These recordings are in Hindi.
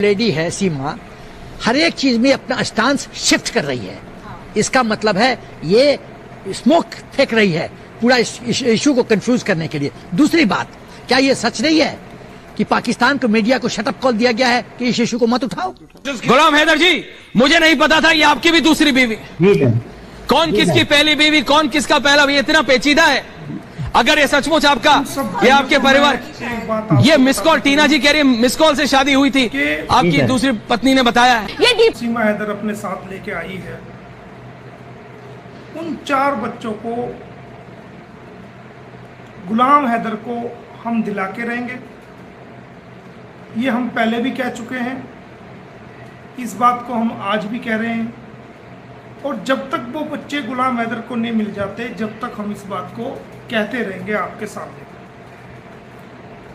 लेडी है सीमा, हर एक चीज में अपना स्टांस शिफ्ट कर रही है। इसका मतलब है ये स्मोक फेंक रही है पूरा इशू को कंफ्यूज करने के लिए। दूसरी बात, क्या ये सच नहीं है कि पाकिस्तान को मीडिया को शटअप कॉल दिया गया है कि इस इशू को मत उठाओ? गुलाम हैदर जी, मुझे नहीं पता था ये आपकी भी दूसरी बीवी। कौन किसकी पहली बीवी, कौन किसका पहला, ये इतना पेचीदा है। अगर ये सचमुच आपका, ये आपके परिवार, ये मिस कॉल, टीना जी कह रही है मिस कॉल से शादी हुई थी, आपकी दूसरी पत्नी ने बताया है। ये सीमा हैदर अपने साथ लेके आई है। उन 4 बच्चों को, गुलाम हैदर को हम दिला के रहेंगे। ये हम पहले भी कह चुके हैं, इस बात को हम आज भी कह रहे हैं। और जब तक वो बच्चे गुलाम हैदर को नहीं मिल जाते, जब तक हम इस बात को कहते रहेंगे आपके सामने।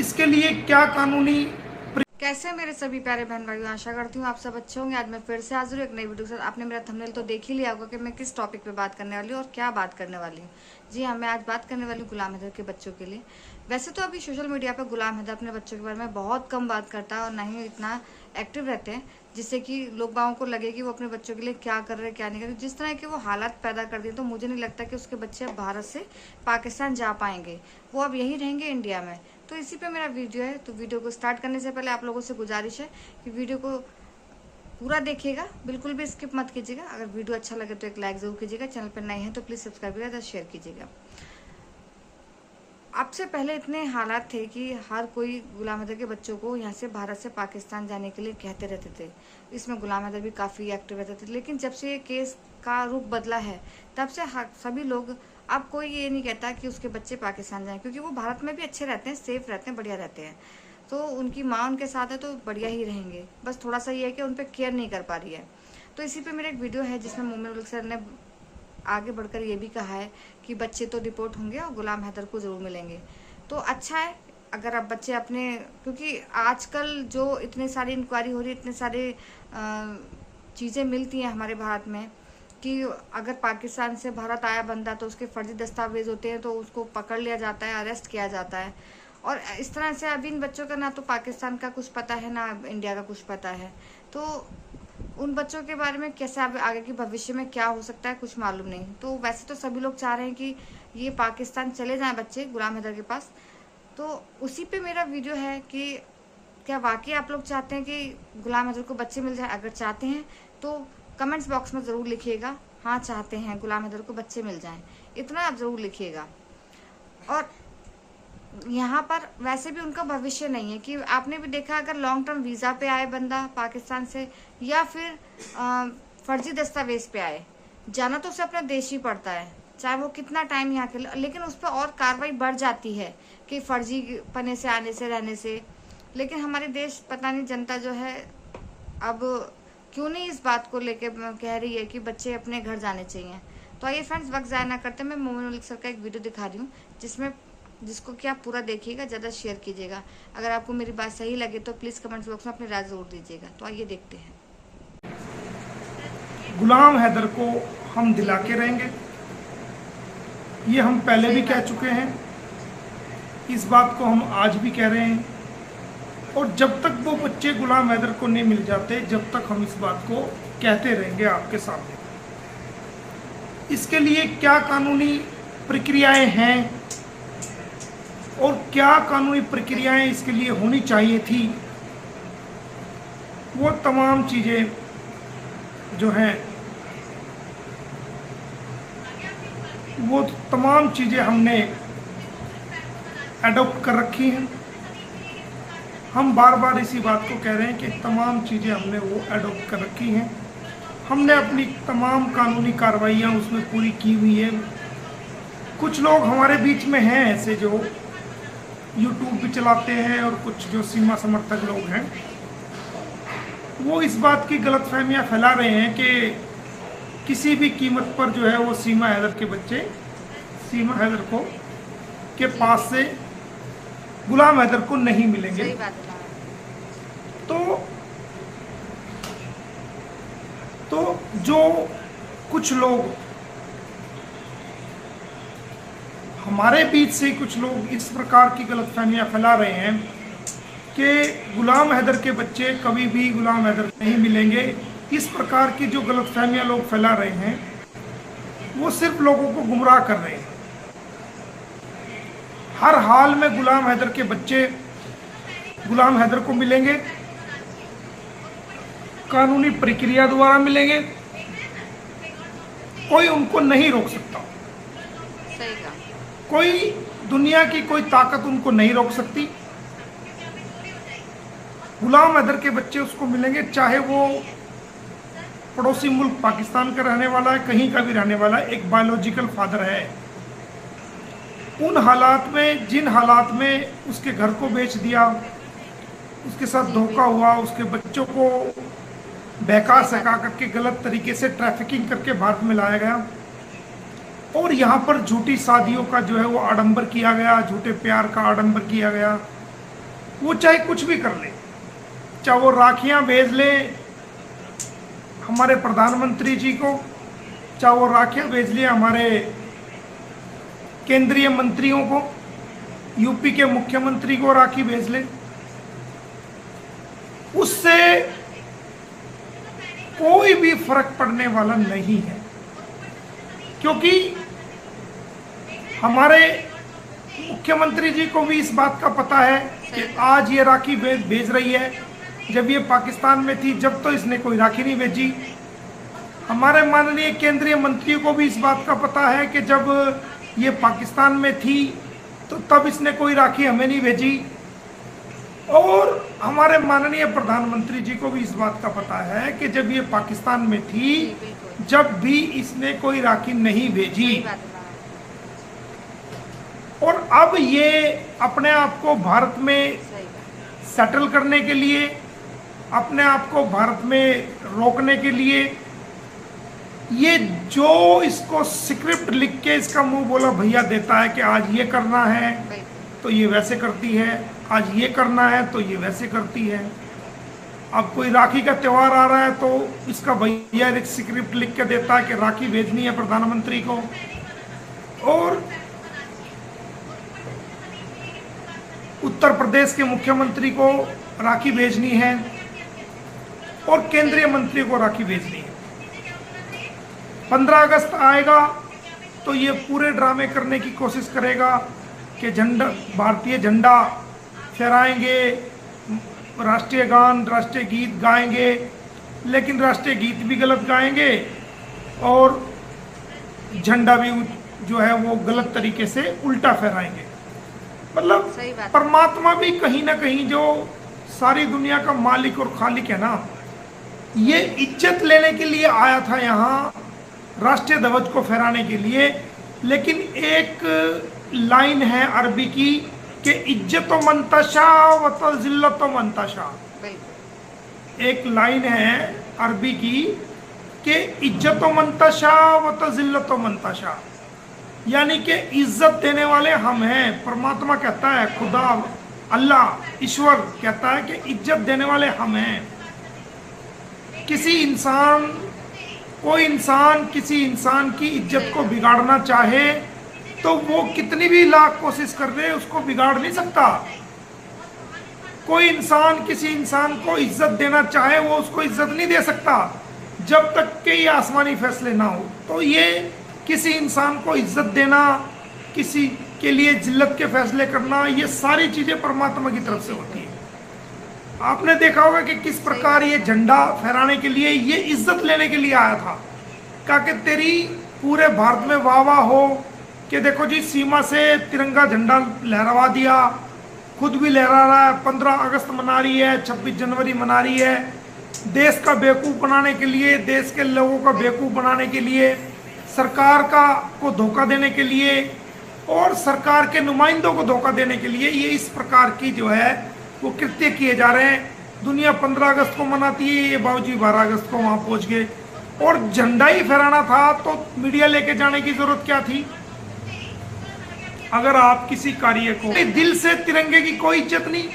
इसके लिए क्या कानूनी, कैसे मेरे सभी प्यारे बहन भाइयों, आशा करती हूँ आप सब अच्छे होंगे। आज मैं फिर से हाजिर हूँ एक नई वीडियो के साथ। आपने मेरा थंबनेल तो देख ही लिया होगा कि मैं किस टॉपिक पे बात करने वाली हूँ और क्या बात करने वाली हूँ। जी हाँ, मैं आज बात करने वाली हूँ गुलाम हैदर के बच्चों के लिए। वैसे तो अभी सोशल मीडिया पर गुलाम हैदर अपने बच्चों के बारे में बहुत कम बात करता है और ना ही इतना एक्टिव रहते हैं, जिससे कि लोग बागों को लगे कि वो अपने बच्चों के लिए क्या कर रहे हैं क्या नहीं कर रहे। जिस तरह के वो हालात पैदा कर दिए, तो मुझे नहीं लगता कि उसके बच्चे अब भारत से पाकिस्तान जा पाएंगे, वो अब यहीं रहेंगे इंडिया में। तो इसी पे मेरा वीडियो है। तो वीडियो को स्टार्ट करने से पहले आप लोगों से गुजारिश है कि वीडियो को पूरा देखिएगा, बिल्कुल भी स्किप मत कीजिएगा। अगर वीडियो अच्छा लगे तो एक लाइक जरूर कीजिएगा, चैनल पर नए हैं तो प्लीज़ सब्सक्राइब कीजिएगा, शेयर कीजिएगा। अब से पहले इतने हालात थे कि हर कोई गुलाम हैदर के बच्चों को यहाँ से भारत से पाकिस्तान जाने के लिए कहते रहते थे। इसमें गुलाम हैदर भी काफ़ी एक्टिव रहते थे। लेकिन जब से ये केस का रुख बदला है, तब से सभी लोग, अब कोई ये नहीं कहता कि उसके बच्चे पाकिस्तान जाएं, क्योंकि वो भारत में भी अच्छे रहते हैं, सेफ रहते हैं, बढ़िया रहते हैं। तो उनकी माँ उनके साथ है तो बढ़िया ही रहेंगे। बस थोड़ा सा ये है कि उन पर केयर नहीं कर पा रही है। तो इसी पे मेरा एक वीडियो है जिसमें मोमिन मलिक सर ने आगे बढ़कर ये भी कहा है कि बच्चे तो डिपोर्ट होंगे और गुलाम हैदर को ज़रूर मिलेंगे। तो अच्छा है अगर आप बच्चे अपने, क्योंकि आजकल जो इतनी सारी इंक्वायरी हो रही है, इतने सारे चीज़ें मिलती हैं हमारे भारत में कि अगर पाकिस्तान से भारत आया बंदा तो उसके फर्जी दस्तावेज होते हैं, तो उसको पकड़ लिया जाता है, अरेस्ट किया जाता है। और इस तरह से अभी इन बच्चों का ना तो पाकिस्तान का कुछ पता है ना इंडिया का कुछ पता है। तो उन बच्चों के बारे में कैसे आगे की भविष्य में क्या हो सकता है कुछ मालूम नहीं। तो वैसे तो सभी लोग चाह रहे हैं कि ये पाकिस्तान चले जाएं बच्चे गुलाम हैदर के पास। तो उसी पे मेरा वीडियो है कि क्या वाकई आप लोग चाहते हैं कि गुलाम हैदर को बच्चे मिल जाए? अगर चाहते हैं तो कमेंट्स बॉक्स में ज़रूर लिखिएगा, हाँ चाहते हैं गुलाम हैदर को बच्चे मिल जाएं, इतना आप ज़रूर लिखिएगा। और यहाँ पर वैसे भी उनका भविष्य नहीं है कि आपने भी देखा, अगर लॉन्ग टर्म वीज़ा पे आए बंदा पाकिस्तान से या फिर फर्जी दस्तावेज पे आए, जाना तो उसे अपना देश ही पड़ता है, चाहे वो कितना टाइम यहाँ के, लेकिन उस पर और कार्रवाई बढ़ जाती है कि फर्जी पने से आने से रहने से। लेकिन हमारे देश, पता नहीं जनता जो है अब क्यों नहीं इस बात को लेके कह रही है कि बच्चे अपने घर जाने चाहिए। तो आइए फ्रेंड्स, वक्त ज़ाया ना करते, मैं मोमिन मलिक सर का एक वीडियो दिखा रही हूँ जिसको कि आप पूरा देखिएगा, ज़्यादा शेयर कीजिएगा। अगर आपको मेरी बात सही लगे तो प्लीज़ कमेंट्स बॉक्स में अपनी राय ज़रूर दीजिएगा। तो आइए देखते हैं। गुलाम हैदर को हम दिला के रहेंगे। ये हम पहले भी कह चुके हैं, इस बात को हम आज भी कह रहे हैं। और जब तक वो बच्चे गुलाम हैदर को नहीं मिल जाते, जब तक हम इस बात को कहते रहेंगे आपके सामने। इसके लिए क्या कानूनी प्रक्रियाएं हैं और क्या कानूनी प्रक्रियाएं इसके लिए होनी चाहिए थी, वो तमाम चीज़ें जो हैं, वो तमाम चीज़ें हमने एडॉप्ट कर रखी हैं। हम बार बार इसी बात को कह रहे हैं कि तमाम चीज़ें हमने वो एडॉप्ट कर रखी हैं। हमने अपनी तमाम कानूनी कार्रवाइयाँ उसमें पूरी की हुई है। कुछ लोग हमारे बीच में हैं ऐसे जो यूट्यूब भी चलाते हैं, और कुछ जो सीमा समर्थक लोग हैं, वो इस बात की गलतफहमियाँ फैला रहे हैं कि किसी भी कीमत पर जो है वो सीमा हैदर के बच्चे सीमा हैदर को के पास से गुलाम हैदर को नहीं मिलेंगे। सही बात है। तो जो कुछ लोग हमारे बीच से, कुछ लोग इस प्रकार की गलतफहमियां फैला रहे हैं कि गुलाम हैदर के बच्चे कभी भी गुलाम हैदर नहीं मिलेंगे। इस प्रकार की जो गलतफहमियां लोग फैला रहे हैं वो सिर्फ लोगों को गुमराह कर रहे हैं। हर हाल में गुलाम हैदर के बच्चे गुलाम हैदर को मिलेंगे, कानूनी प्रक्रिया द्वारा मिलेंगे, कोई उनको नहीं रोक सकता। सही कहा। कोई दुनिया की कोई ताकत उनको नहीं रोक सकती। गुलाम हैदर के बच्चे उसको मिलेंगे, चाहे वो पड़ोसी मुल्क पाकिस्तान का रहने वाला है, कहीं का भी रहने वाला है, एक बायोलॉजिकल फादर है। उन हालात में, जिन हालात में उसके घर को बेच दिया, उसके साथ धोखा हुआ, उसके बच्चों को बहका सका करके गलत तरीके से ट्रैफिकिंग करके भारत में लाया गया और यहाँ पर झूठी शादियों का जो है वो आडंबर किया गया, झूठे प्यार का आडंबर किया गया। वो चाहे कुछ भी कर ले, चाहे वो राखियां भेज ले हमारे प्रधानमंत्री जी को, चाहे वो राखियां भेज ले हमारे केंद्रीय मंत्रियों को, यूपी के मुख्यमंत्री को राखी भेज ले, उससे कोई भी फर्क पड़ने वाला नहीं है। क्योंकि हमारे मुख्यमंत्री जी को भी इस बात का पता है कि आज ये राखी भेज रही है, जब ये पाकिस्तान में थी जब तो इसने कोई राखी नहीं भेजी। हमारे माननीय केंद्रीय मंत्री को भी इस बात का पता है कि जब ये पाकिस्तान में थी तो तब इसने कोई राखी हमें नहीं भेजी। और हमारे माननीय प्रधानमंत्री जी को भी इस बात का पता है कि जब ये पाकिस्तान में थी जब भी इसने कोई राखी नहीं भेजी। और अब ये अपने आप को भारत में सेटल करने के लिए, अपने आप को भारत में रोकने के लिए, ये जो इसको स्क्रिप्ट लिख के इसका मुंह बोला भैया देता है कि आज ये करना है तो ये वैसे करती है, आज ये करना है तो ये वैसे करती है। अब कोई राखी का त्यौहार आ रहा है तो इसका भैया एक स्क्रिप्ट लिख के देता है कि राखी भेजनी है प्रधानमंत्री को, और उत्तर प्रदेश के मुख्यमंत्री को राखी भेजनी है और केंद्रीय मंत्री को राखी भेजनी है। 15 अगस्त आएगा तो ये पूरे ड्रामे करने की कोशिश करेगा कि झंडा, भारतीय झंडा फहराएंगे, राष्ट्रीय गान, राष्ट्रीय गीत गाएंगे, लेकिन राष्ट्रीय गीत भी गलत गाएंगे और झंडा भी जो है वो गलत तरीके से उल्टा फहराएंगे। मतलब परमात्मा भी कहीं ना कहीं जो सारी दुनिया का मालिक और खालिक है ना, ये इज्जत लेने के लिए आया था यहाँ, राष्ट्रीय ध्वज को फहराने के लिए। लेकिन एक लाइन है अरबी की कि इज्जत मंतशा व जिल्लत मंतशा। एक लाइन है अरबी की कि इज्जत मंतशा व जिल्लत मंतशा, यानी कि इज्जत देने वाले हम हैं। परमात्मा कहता है, खुदा अल्लाह ईश्वर कहता है कि इज्जत देने वाले हम हैं। किसी इंसान, कोई इंसान किसी इंसान की इज्जत को बिगाड़ना चाहे तो वो कितनी भी लाख कोशिश कर दे उसको बिगाड़ नहीं सकता। कोई इंसान किसी इंसान को इज्जत देना चाहे वो उसको इज्जत नहीं दे सकता जब तक कि ये आसमानी फैसले ना हो। तो ये किसी इंसान को इज्जत देना, किसी के लिए जिल्लत के फैसले करना, ये सारी चीजें परमात्मा की तरफ से होती है। आपने देखा होगा कि किस प्रकार ये झंडा फहराने के लिए, ये इज्जत लेने के लिए आया था, कहा कि तेरी पूरे भारत में वाह वाह हो कि देखो जी सीमा से तिरंगा झंडा लहरावा दिया, खुद भी लहरा रहा है, 15 अगस्त मना रही है, 26 जनवरी मना रही है, देश का बेवकूफ़ बनाने के लिए, देश के लोगों का बेवकूफ़ बनाने के लिए, सरकार को धोखा देने के लिए और सरकार के नुमाइंदों को धोखा देने के लिए ये इस प्रकार की जो है वो कृत्य किए जा रहे हैं। दुनिया 15 अगस्त को मनाती है, ये बाबूजी 12 अगस्त को वहाँ पहुँच गए और झंडा ही फहराना था तो मीडिया लेके जाने की जरूरत क्या थी। अगर आप किसी कार्य को दिल से, तिरंगे की कोई इज्जत नहीं,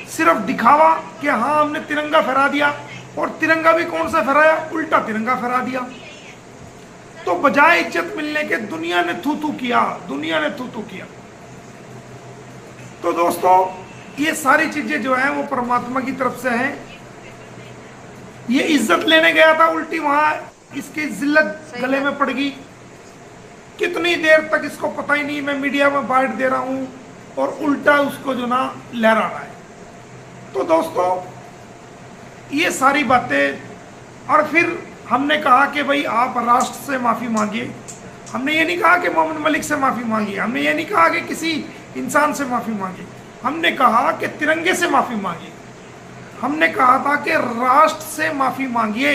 सिर्फ दिखावा कि हाँ हमने तिरंगा फहरा दिया, और तिरंगा भी कौन सा फहराया, उल्टा तिरंगा फहरा दिया। तो बजाय इज्जत मिलने के दुनिया ने थू थू किया, दुनिया ने थू थू किया। तो दोस्तों ये सारी चीजें जो है वो परमात्मा की तरफ से हैं। ये इज्जत लेने गया था, उल्टी वहां इसकी जिल्लत गले में पड़ गई। कितनी देर तक इसको पता ही नहीं, मैं मीडिया में बाइट दे रहा हूं और उल्टा उसको जो ना लहरा रहा है। तो दोस्तों ये सारी बातें, और फिर हमने कहा कि भाई आप राष्ट्र से माफी मांगिए। हमने ये नहीं कहा कि मोहम्मद मलिक से माफी मांगिए, हमने ये नहीं कहा कि किसी इंसान से माफी मांगिए, हमने कहा कि तिरंगे से माफी मांगिए। हमने कहा था कि राष्ट्र से माफी मांगिए।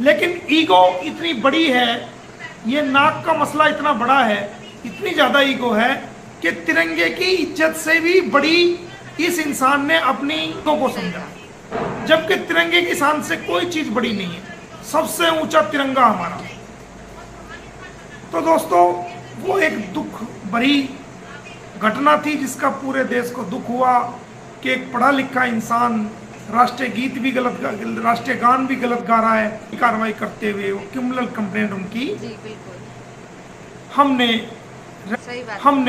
लेकिन ईगो इतनी बड़ी है, ये नाक का मसला इतना बड़ा है, इतनी ज्यादा ईगो है कि तिरंगे की इज्जत से भी बड़ी इस इंसान ने अपनी ईगो को समझा, जबकि तिरंगे की शान से कोई चीज बड़ी नहीं है। सबसे ऊंचा तिरंगा हमारा। तो दोस्तों वो एक दुख भरी घटना थी जिसका पूरे देश को दुख हुआ कि एक पढ़ा लिखा इंसान राष्ट्रीय गीत भी गलत, राष्ट्रीय गान भी गलत गा रहा है। कार्रवाई करते हुए वो क्रिमिनल कंप्लेंट उनकी जी बिल्कुल हमने सही बात। हमने